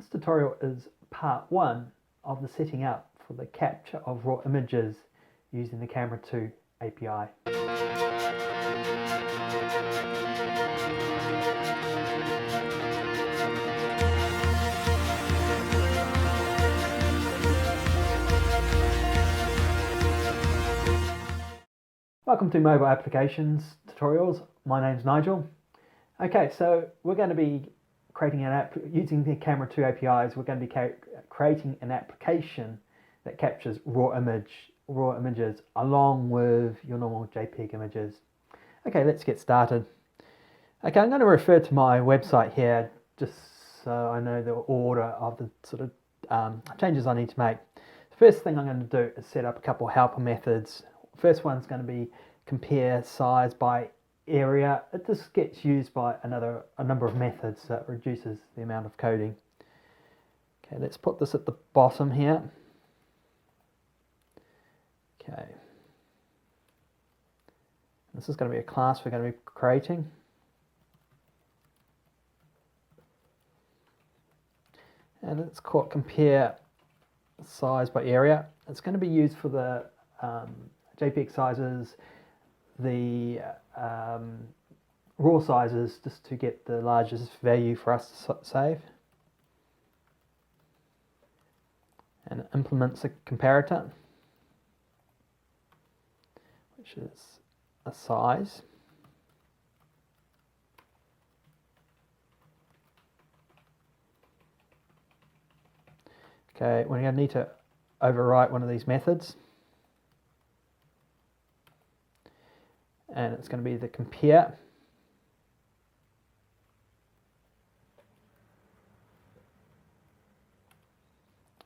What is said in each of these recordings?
This tutorial is part 1 of the setting up for the capture of raw images using the camera2 API. Welcome to Mobile Applications Tutorials. My name's Nigel. Okay, so we're going to be creating an app using the camera2 APIs. We're going to be creating an application that captures raw images along with your normal JPEG images. Okay, let's get started. Okay, I'm going to refer to my website here just so I know the order of the sort of changes I need to make. The first thing I'm going to do is set up a couple of helper methods. First one's going to be compare size by area. This gets used by a number of methods, so it reduces the amount of coding. Okay, let's put this at the bottom here. Okay. This is going to be a class we're going to be creating. And it's called compare size by area. It's going to be used for the JPEG sizes, the raw sizes, just to get the largest value for us to save. And it implements a comparator, which is a size. Okay, we're going to need to overwrite one of these methods. And it's going to be the compare.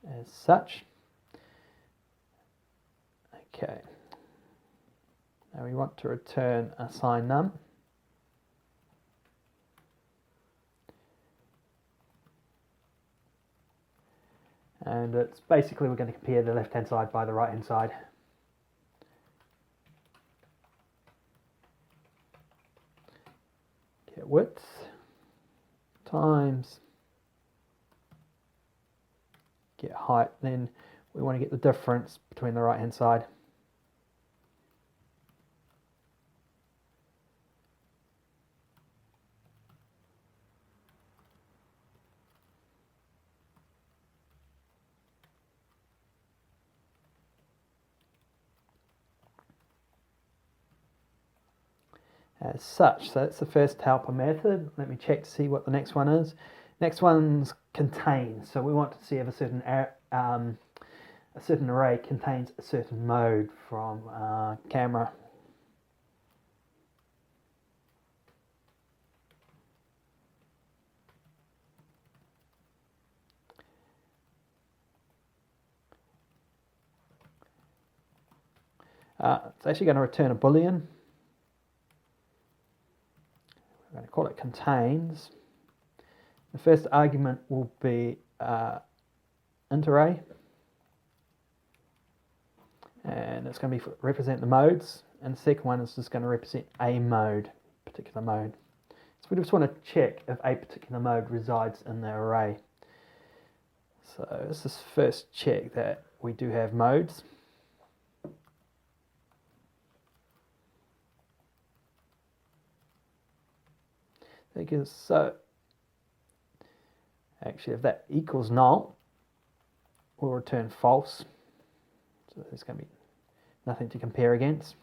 As such. Okay. Now we want to return a sign num. And it's basically we're going to compare the left hand side by the right hand side. Get width times get height, then we want to get the difference between the right hand side. As such, so that's the first helper method. Let me check to see what the next one is. Next one's contain. So we want to see if a certain array contains a certain mode from camera. It's actually going to return a boolean. We're going to call it contains. The first argument will be int array, and it's going to be represent the modes, and the second one is just going to represent a mode, particular mode. So we just want to check if a particular mode resides in the array. So let's just first check that we do have modes. So actually, if that equals null, we'll return false. So there's going to be nothing to compare against.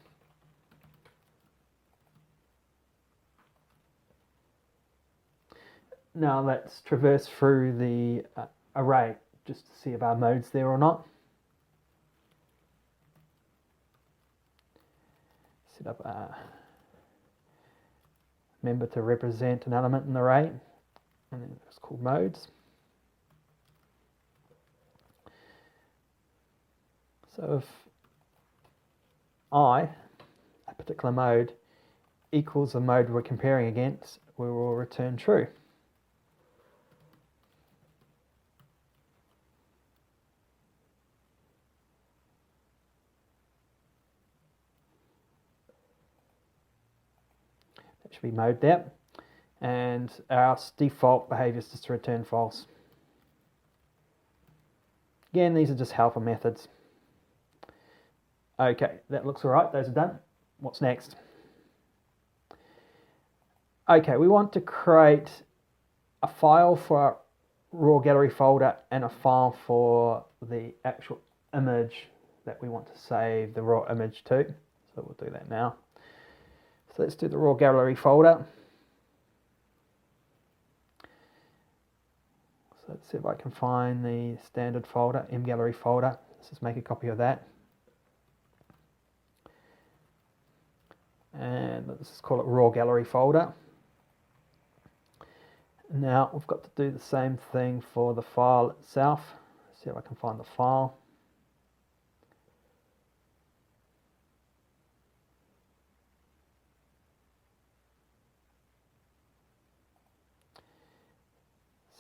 Now let's traverse through the array just to see if our mode's there or not. Set up a member to represent an element in the array, and then it's called modes. So if a particular mode, equals the mode we're comparing against, we will return true. That should be mode there. And our default behavior is just to return false. Again, these are just helper methods. Okay, that looks all right. Those are done. What's next? Okay, we want to create a file for our raw gallery folder and a file for the actual image that we want to save the raw image to. So we'll do that now. So let's do the raw gallery folder. So let's see if I can find the standard folder, mgallery folder. Let's just make a copy of that. And let's just call it raw gallery folder. Now we've got to do the same thing for the file itself. Let's see if I can find the file.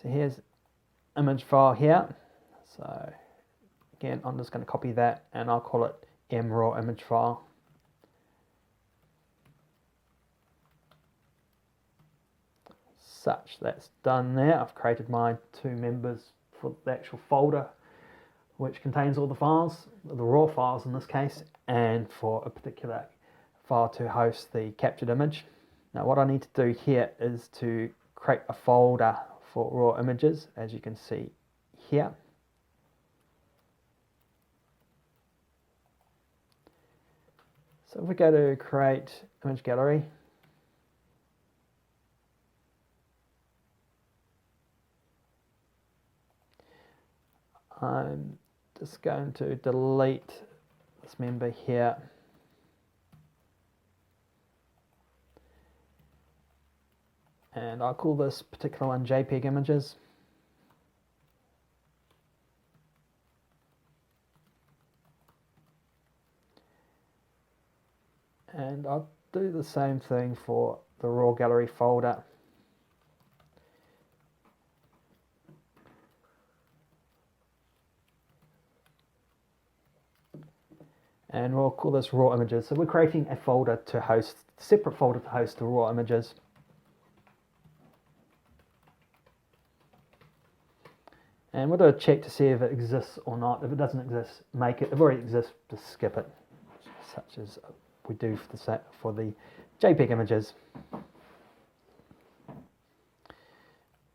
So here's image file here. So again, I'm just going to copy that and I'll call it mraw image file. Such, that's done there. I've created my two members for the actual folder, which contains all the files, the raw files in this case, and for a particular file to host the captured image. Now what I need to do here is to create a folder for raw images, as you can see here. So if we go to create image gallery, I'm just going to delete this member here. And I'll call this particular one JPEG images. And I'll do the same thing for the raw gallery folder. And we'll call this raw images. So we're creating a folder to host, separate folder to host the raw images. And we'll do a check to see if it exists or not. If it doesn't exist, make it. If it already exists, just skip it, such as we do for the JPEG images.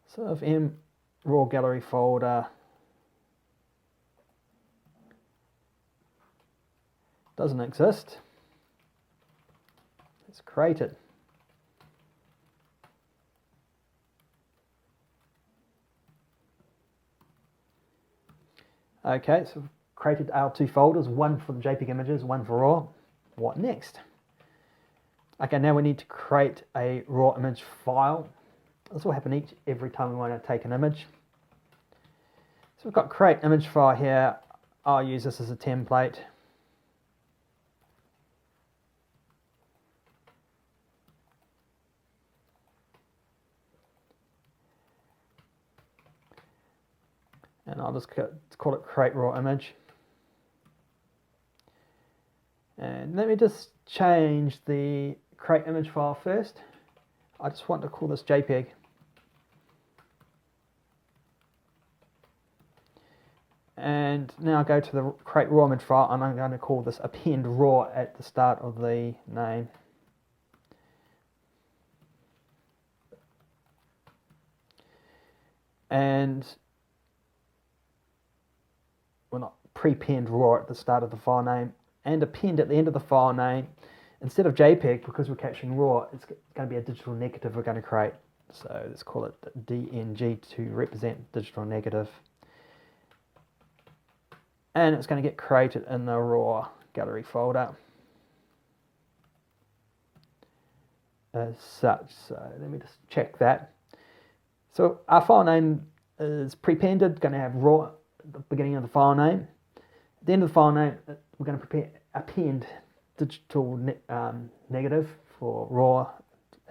So if m raw gallery folder doesn't exist, let's create it. Okay, so we've created our two folders, one for the JPEG images, one for raw. What next? Okay, now we need to create a raw image file. This will happen every time we want to take an image. So we've got create image file here. I'll use this as a template. And I'll just call it create raw image. And let me just change the create image file first. I just want to call this JPEG. And now I go to the create raw image file and I'm going to call this append raw at the start of the name. And we're not prepend raw at the start of the file name, and append at the end of the file name. Instead of JPEG, because we're capturing raw, it's going to be a digital negative we're going to create. So let's call it DNG to represent digital negative. And it's going to get created in the raw gallery folder as such. So let me just check that. So our file name is prepended, going to have raw at the beginning of the file name. At the end of the file name, we're going to append digital negative for raw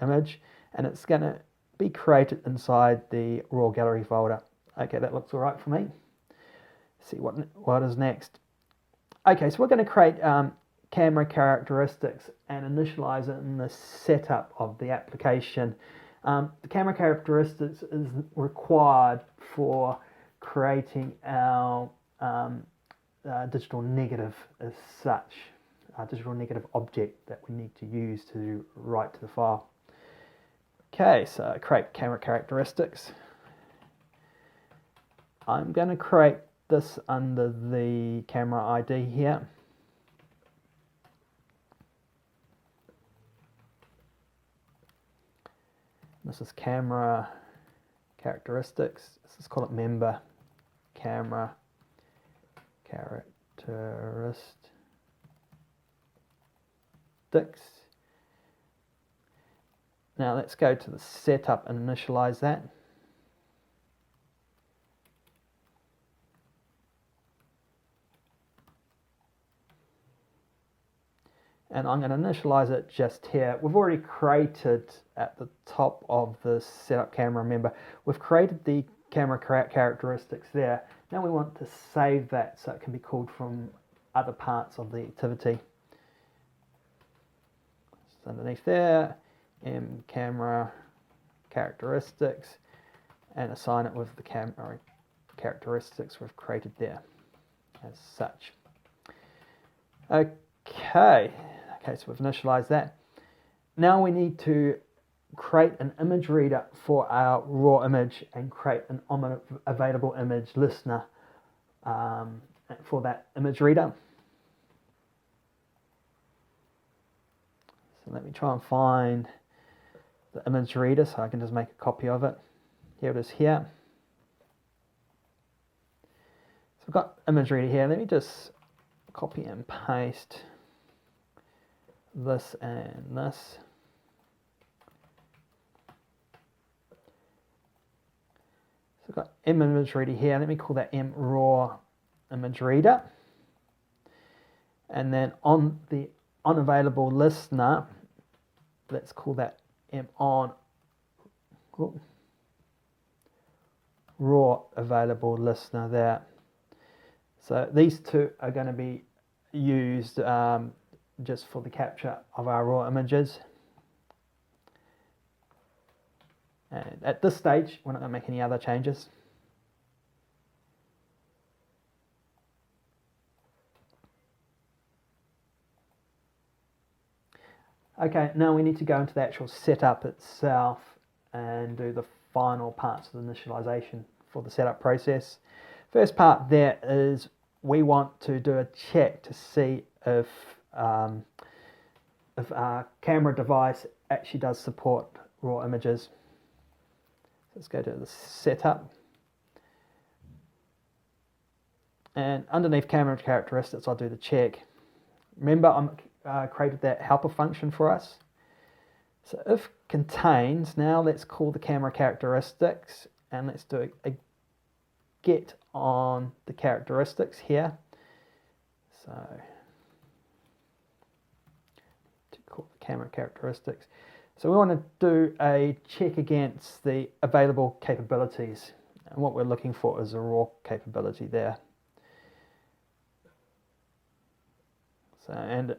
image, and it's going to be created inside the raw gallery folder. Okay, that looks all right for me. Let's see what is next. Okay, so we're going to create camera characteristics and initialize it in the setup of the application. The camera characteristics is required for creating our digital negative as such, a digital negative object that we need to use to write to the file. Okay, so create camera characteristics. I'm going to create this under the camera ID here. This is camera characteristics. Let's call it member camera characteristics. Now let's go to the setup and initialize that. And I'm going to initialize it just here. We've already created at the top of the setup camera, remember, we've created the camera characteristics there. Now we want to save that so it can be called from other parts of the activity. So underneath there, camera characteristics, and assign it with the camera characteristics we've created there as such. Okay, so we've initialized that. Now we need to create an image reader for our raw image and create an available image listener for that image reader. So let me try and find the image reader so I can just make a copy of it. Here it is here. So I've got image reader here. Let me just copy and paste this and this. So I've got image reader here. Let me call that raw image reader. And then on the unavailable listener, let's call that on raw available listener there. So these two are going to be used just for the capture of our raw images. And at this stage, we're not going to make any other changes. Okay, now we need to go into the actual setup itself and do the final parts of the initialization for the setup process. First part there is we want to do a check to see if our camera device actually does support raw images. Let's go to the setup. And underneath camera characteristics, I'll do the check. Remember, I created that helper function for us. So if contains, now let's call the camera characteristics and let's do a get on the characteristics here. So to call the camera characteristics. So we want to do a check against the available capabilities. And what we're looking for is a raw capability there. So, and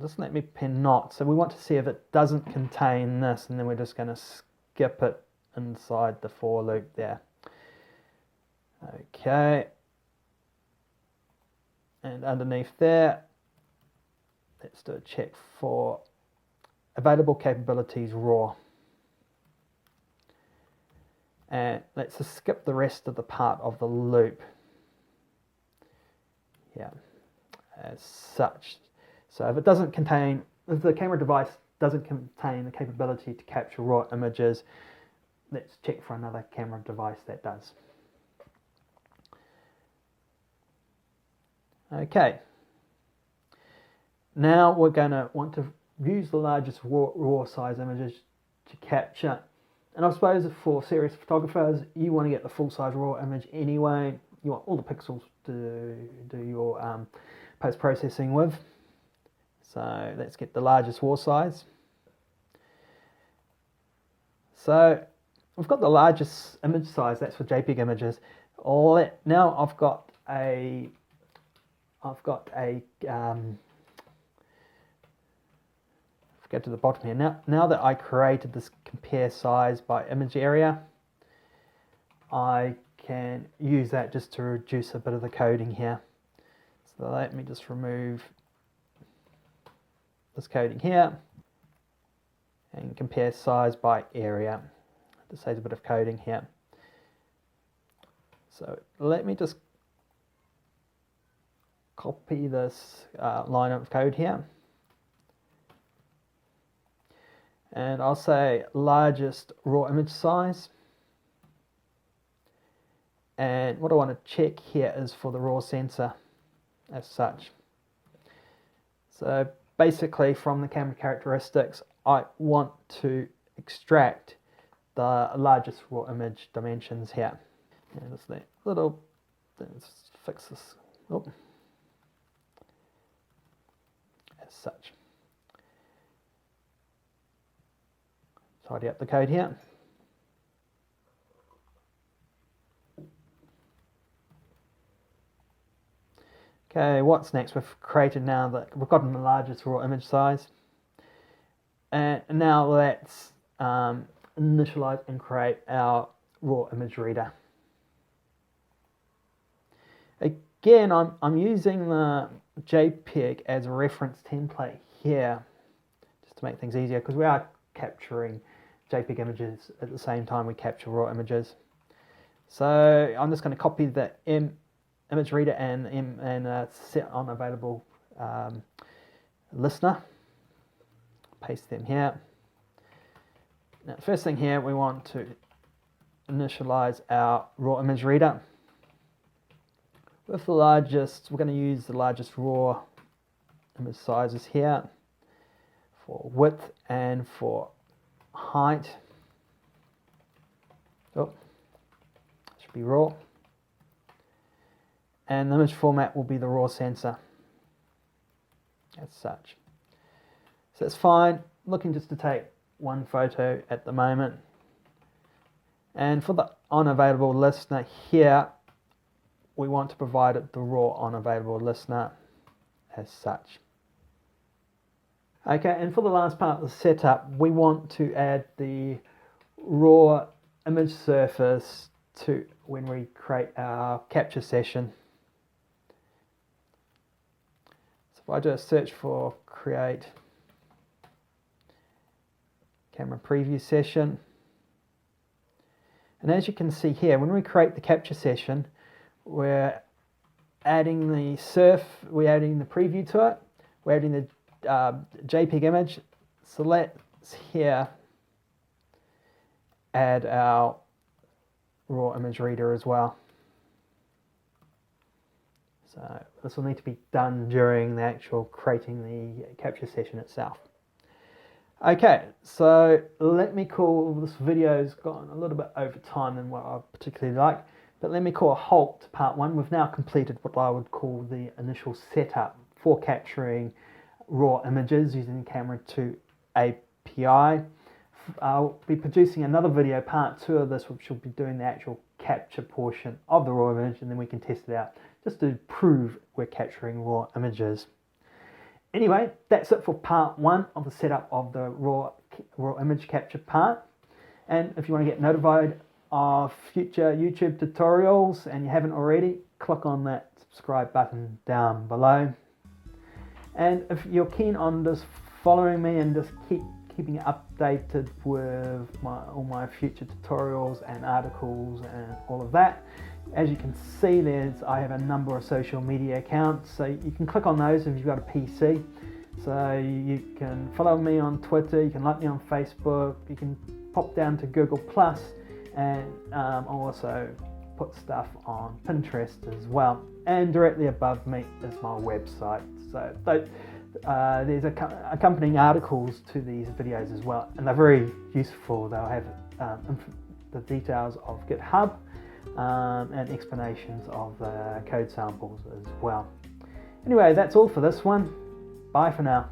just let me pin not. So we want to see if it doesn't contain this, and then we're just going to skip it inside the for loop there. Okay. And underneath there, let's do a check for available capabilities raw. And let's just skip the rest of the part of the loop. Yeah, as such. So if it doesn't contain, if the camera device doesn't contain the capability to capture raw images, let's check for another camera device that does. Okay. Now we're going to want to use the largest raw size images to capture. And I suppose for serious photographers, you want to get the full size raw image anyway. You want all the pixels to do your post-processing with. So let's get the largest raw size. So we've got the largest image size, that's for JPEG images. Now I've got a go to the bottom here. Now that I created this compare size by image area, I can use that just to reduce a bit of the coding here. So let me just remove this coding here and compare size by area. This saves a bit of coding here. So let me just copy this line of code here. And I'll say largest raw image size. And what I want to check here is for the raw sensor as such. So basically from the camera characteristics, I want to extract the largest raw image dimensions here. And just that little, let's fix this as such. Tidy up the code here. Okay, what's next? We've created now that we've gotten the largest raw image size. And now let's initialize and create our raw image reader. Again, I'm using the JPEG as a reference template here, just to make things easier, because we are capturing JPEG images at the same time we capture raw images. So I'm just going to copy the image reader and set on available listener. Paste them here. Now, first thing here, we want to initialize our raw image reader. With the largest, we're going to use the largest raw image sizes here for width and for height. Oh, should be raw. And the image format will be the raw sensor as such. So it's fine. Looking just to take one photo at the moment. And for the unavailable listener here, we want to provide it the raw unavailable listener as such. Okay, and for the last part of the setup, we want to add the raw image surface to when we create our capture session. So if I do a search for create camera preview session, and as you can see here, when we create the capture session, we're adding the we're adding the preview to it, we're adding the JPEG image. So let's here add our raw image reader as well. So this will need to be done during the actual creating the capture session itself. Okay, so let me call, this video's gone a little bit over time than what I particularly like, but let me call a halt to part one. We've now completed what I would call the initial setup for capturing raw images using the camera2 API. I'll be producing another video, part two of this, which will be doing the actual capture portion of the raw image, and then we can test it out just to prove we're capturing raw images. Anyway, that's it for part one of the setup of the raw image capture part. And if you want to get notified of future YouTube tutorials and you haven't already, click on that subscribe button down below. And if you're keen on just following me and just keeping updated with all my future tutorials and articles and all of that, as you can see, I have a number of social media accounts, so you can click on those if you've got a PC. So you can follow me on Twitter, you can like me on Facebook, you can pop down to Google+, and I'll also put stuff on Pinterest as well. And directly above me is my website. So there's accompanying articles to these videos as well, and they're very useful. They'll have the details of GitHub, and explanations of code samples as well. Anyway, that's all for this one. Bye for now.